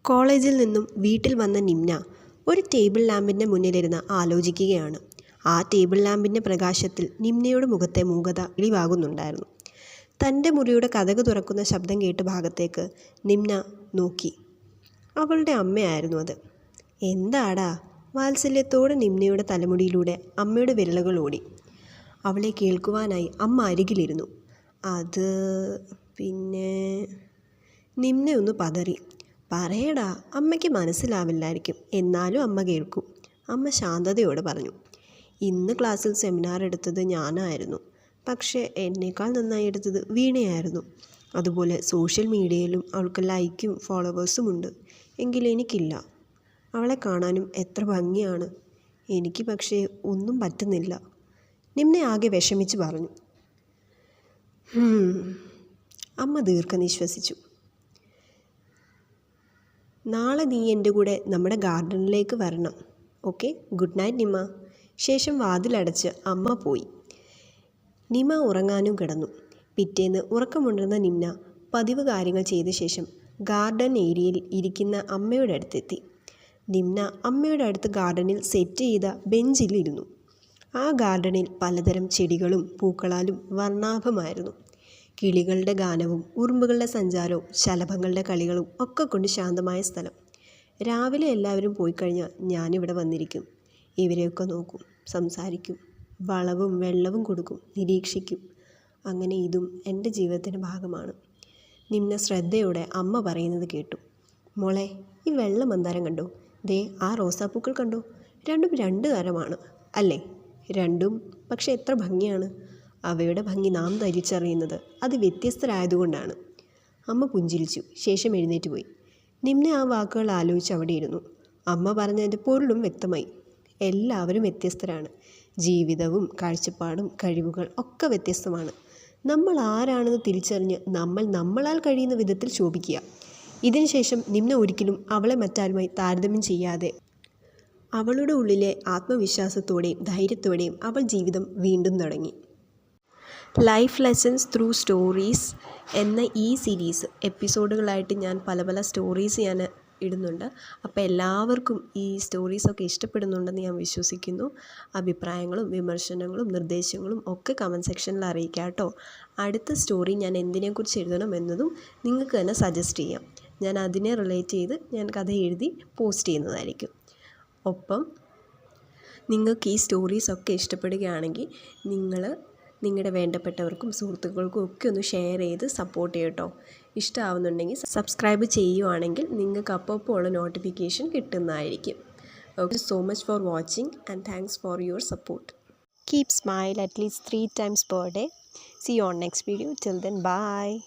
കോളേജിൽ നിന്നും വീട്ടിൽ വന്ന നിമ്ന ഒരു ടേബിൾ ലാമ്പിൻ്റെ മുന്നിലിരുന്ന് ആലോചിക്കുകയാണ്. ആ ടേബിൾ ലാമ്പിൻ്റെ പ്രകാശത്തിൽ നിമ്നയുടെ മുഖത്തെ മൂകത വെളിവാകുന്നുണ്ടായിരുന്നു. തൻ്റെ മുറിയുടെ കതക് തുറക്കുന്ന ശബ്ദം കേട്ട ഭാഗത്തേക്ക് നിമ്ന നോക്കി. അവളുടെ അമ്മയായിരുന്നു അത്. എന്താടാ? വാത്സല്യത്തോടെ നിമ്നയുടെ തലമുടിയിലൂടെ അമ്മയുടെ വിരലുകൾ ഓടി. അവളെ കേൾക്കുവാനായി അമ്മ അരികിലിരുന്നു. അത് പിന്നെ നിമ്ന ഒന്ന് പതറി. പറയടാ, അമ്മയ്ക്ക് മനസ്സിലാവില്ലായിരിക്കും, എന്നാലും അമ്മ കേൾക്കും. അമ്മ ശാന്തതയോടെ പറഞ്ഞു. ഇന്ന് ക്ലാസ്സിൽ സെമിനാർ എടുത്തത് ഞാനായിരുന്നു. പക്ഷേ എന്നേക്കാൾ നന്നായി എടുത്തത് വീണയായിരുന്നു. അതുപോലെ സോഷ്യൽ മീഡിയയിലും അവൾക്ക് ലൈക്കും ഫോളോവേഴ്സും ഉണ്ട്. എങ്കിലും എനിക്കില്ല. അവളെ കാണാനും എത്ര ഭംഗിയാണ്. എനിക്ക് പക്ഷേ ഒന്നും പറ്റുന്നില്ല. നിമ്ന ആകെ വിഷമിച്ച് പറഞ്ഞു. അമ്മ ദീർഘനിശ്വസിച്ചു. നാളെ നീ എൻ്റെ കൂടെ നമ്മുടെ ഗാർഡനിലേക്ക് വരണം. Okay, good night Nimma. ശേഷം വാതിലടച്ച് അമ്മ പോയി. നിമ ഉറങ്ങാനും കിടന്നു. പിറ്റേന്ന് ഉറക്കമുണർന്ന നിമ്ന പതിവ് കാര്യങ്ങൾ ചെയ്ത ശേഷം ഗാർഡൻ ഏരിയയിൽ ഇരിക്കുന്ന അമ്മയുടെ അടുത്തെത്തി. നിമ്ന അമ്മയുടെ അടുത്ത് ഗാർഡനിൽ സെറ്റ് ചെയ്ത ബെഞ്ചിലിരുന്നു. ആ ഗാർഡനിൽ പലതരം ചെടികളും പൂക്കളാലും വർണ്ണാഭമായിരുന്നു. കിളികളുടെ ഗാനവും ഉറുമ്പുകളുടെ സഞ്ചാരവും ശലഭങ്ങളുടെ കളികളും ഒക്കെ കൊണ്ട് ശാന്തമായ സ്ഥലം. രാവിലെ എല്ലാവരും പോയി കഴിഞ്ഞാൽ ഞാനിവിടെ വന്നിരിക്കും. ഇവരെയൊക്കെ നോക്കും, സംസാരിക്കും, വളവും വെള്ളവും കൊടുക്കും, നിരീക്ഷിക്കും. അങ്ങനെ ഇതും എൻ്റെ ജീവിതത്തിൻ്റെ ഭാഗമാണ്. നിമ്ന ശ്രദ്ധയോടെ അമ്മ പറയുന്നത് കേട്ടു. മോളെ, ഈ വെള്ള മന്ദാരം കണ്ടോ? ദേ ആ റോസാപ്പൂക്കൾ കണ്ടോ? രണ്ടും രണ്ട് തരമാണ് അല്ലേ? രണ്ടും പക്ഷെ എത്ര ഭംഗിയാണ്. അവയുടെ ഭംഗി നാം തിരിച്ചറിയുന്നത് അത് വ്യത്യസ്തരായതുകൊണ്ടാണ്. അമ്മ പുഞ്ചിരിച്ചു. ശേഷം എഴുന്നേറ്റ് പോയി. നിമ്ന ആ വാക്കുകൾ ആലോചിച്ച് അവിടെ ഇരുന്നു. അമ്മ പറഞ്ഞതിൻ്റെ പൊരുളും വ്യക്തമായി. എല്ലാവരും വ്യത്യസ്തരാണ്. ജീവിതവും കാഴ്ചപ്പാടും കഴിവുകൾ ഒക്കെ വ്യത്യസ്തമാണ്. നമ്മൾ ആരാണെന്ന് തിരിച്ചറിഞ്ഞ് നമ്മളാൽ കഴിയുന്ന വിധത്തിൽ ശോഭിക്കുക. ഇതിനുശേഷം നിമ്ന ഒരിക്കലും അവളെ മറ്റാരുമായി താരതമ്യം ചെയ്യാതെ അവളുടെ ഉള്ളിലെ ആത്മവിശ്വാസത്തോടെയും ധൈര്യത്തോടെയും അവൾ ജീവിതം വീണ്ടും തുടങ്ങി. ലൈഫ് ലെസൺസ് ത്രൂ സ്റ്റോറീസ് എന്ന ഈ സീരീസ് എപ്പിസോഡുകളായിട്ട് ഞാൻ പല സ്റ്റോറീസ് ഞാൻ ഇടുന്നുണ്ട്. അപ്പോൾ എല്ലാവർക്കും ഈ സ്റ്റോറീസൊക്കെ ഇഷ്ടപ്പെടുന്നുണ്ടെന്ന് ഞാൻ വിശ്വസിക്കുന്നു. അഭിപ്രായങ്ങളും വിമർശനങ്ങളും നിർദ്ദേശങ്ങളും ഒക്കെ കമൻറ്റ് സെക്ഷനിൽ അറിയിക്കാം കേട്ടോ. അടുത്ത സ്റ്റോറി ഞാൻ എന്തിനെക്കുറിച്ച് എഴുതണം എന്നതും നിങ്ങൾക്ക് തന്നെ സജസ്റ്റ് ചെയ്യാം. ഞാൻ അതിനെ റിലേറ്റ് ചെയ്ത് ഞാൻ കഥ എഴുതി പോസ്റ്റ് ചെയ്യുന്നതായിരിക്കും. ഒപ്പം നിങ്ങൾക്ക് ഈ സ്റ്റോറീസൊക്കെ ഇഷ്ടപ്പെടുകയാണെങ്കിൽ നിങ്ങൾ നിങ്ങളുടെ വേണ്ടപ്പെട്ടവർക്കും സുഹൃത്തുക്കൾക്കും ഒക്കെ ഒന്ന് ഷെയർ ചെയ്ത് സപ്പോർട്ട് ചെയ്യട്ടോ. ഇഷ്ടമാവുന്നുണ്ടെങ്കിൽ സബ്സ്ക്രൈബ് ചെയ്യുവാണെങ്കിൽ നിങ്ങൾക്ക് അപ്പോൾ ഉള്ള നോട്ടിഫിക്കേഷൻ കിട്ടുന്നതായിരിക്കും. Okay, so much for watching and thanks for your support. Keep smile at least 3 times per day. See you on next video. Till then, bye.